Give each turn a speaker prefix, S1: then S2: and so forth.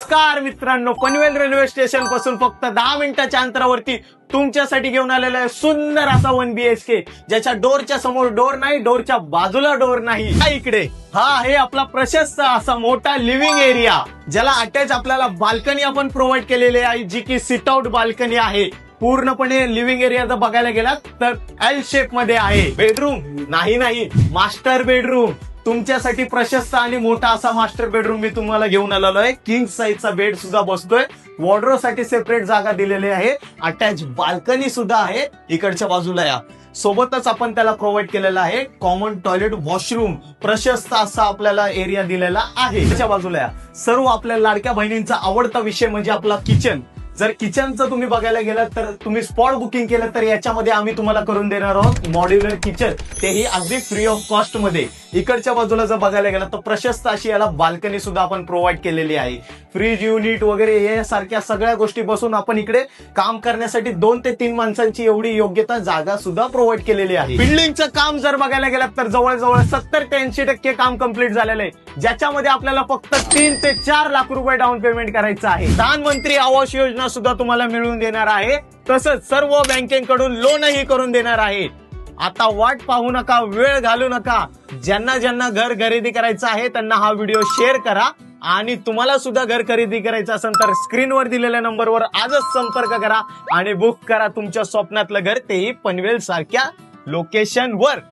S1: नमस्कार मित्रांनो, Panvel railway station पासून फक्त 10 मिनिटाच्या अंतरावरती तुमच्यासाठी घेऊन आलेला आहे सुंदर असा 1 BHK, ज्याच्या डोरच्या समोर डोर नाही, डोरच्या बाजूला डोर नाही. इकडे हा आहे आपला प्रशस्त असा मोठा लिव्हिंग एरिया, ज्याला अटॅच आपल्याला बाल्कनी आपण प्रोव्हाइड केलेली आहे, जी की सिट आउट बाल्कनी आहे. पूर्णपणे लिव्हिंग एरिया जर बघायला गेलात तर एल शेप मध्ये आहे. बेडरूम नाही, मास्टर बेडरूम. तुमच्यासाठी प्रशस्त आणि मोठा असा मास्टर बेडरूम मी तुम्हाला घेऊन आलेलो आहे. किंग साईजचा बेड सुद्धा बसतोय. वॉर्डरोब साठी सेपरेट जागा दिलेली आहे. अटॅच बाल्कनी सुद्धा आहे इकडच्या बाजूला. या सोबतच आपण त्याला प्रोव्हाइड केलेला आहे कॉमन टॉयलेट, वॉशरूम. प्रशस्त असा आपल्याला एरिया दिलेला आहे. त्याच्या बाजूला या सर्व आपल्या लाडक्या बहिणींचा आवडता विषय म्हणजे आपला किचन. जर किचनचं तुम्ही बघायला गेलात तर तुम्ही स्पॉट बुकिंग केलं तर याच्यामध्ये आम्ही तुम्हाला करून देणार आहोत मॉड्युलर किचन, तेही अगदी फ्री ऑफ कॉस्ट मध्ये. इकडच्या बाजूला जर बघायला गेला तर प्रशस्त अशी याला बाल्कनी सुद्धा आपण प्रोव्हाइड केलेली आहे. फ्रीज युनिट वगैरे हे सारख्या सगळ्या गोष्टी बसून आपण इकडे काम करण्यासाठी 2 ते 3 माणसांची एवढी योग्यता जागा सुद्धा प्रोव्हाइड केलेली आहे. बिल्डिंगचं काम जर बघायला गेलात तर जवळजवळ 70 ते 80% काम कम्प्लीट झालेलं आहे, ज्याच्यामध्ये आपल्याला फक्त 3 ते 4 लाख रुपये डाऊन पेमेंट करायचं आहे. प्रधानमंत्री आवास योजना सुद्धा तुम्हाला मिळवून देणार आहे, तसंच सर्व बँकेकडून लोनही करून देणार आहे. आता वाट पाहू नका, वेळ घालू नका. ज्यांना घर खरेदी करायचं आहे त्यांना हा व्हिडिओ शेअर करा, आणि तुम्हाला सुद्धा घर खरेदी करायचं असेल तर स्क्रीनवर दिलेल्या नंबरवर आजच संपर्क करा आणि बुक करा तुमच्या स्वप्नातलं घर, तेही पनवेल सारख्या लोकेशनवर.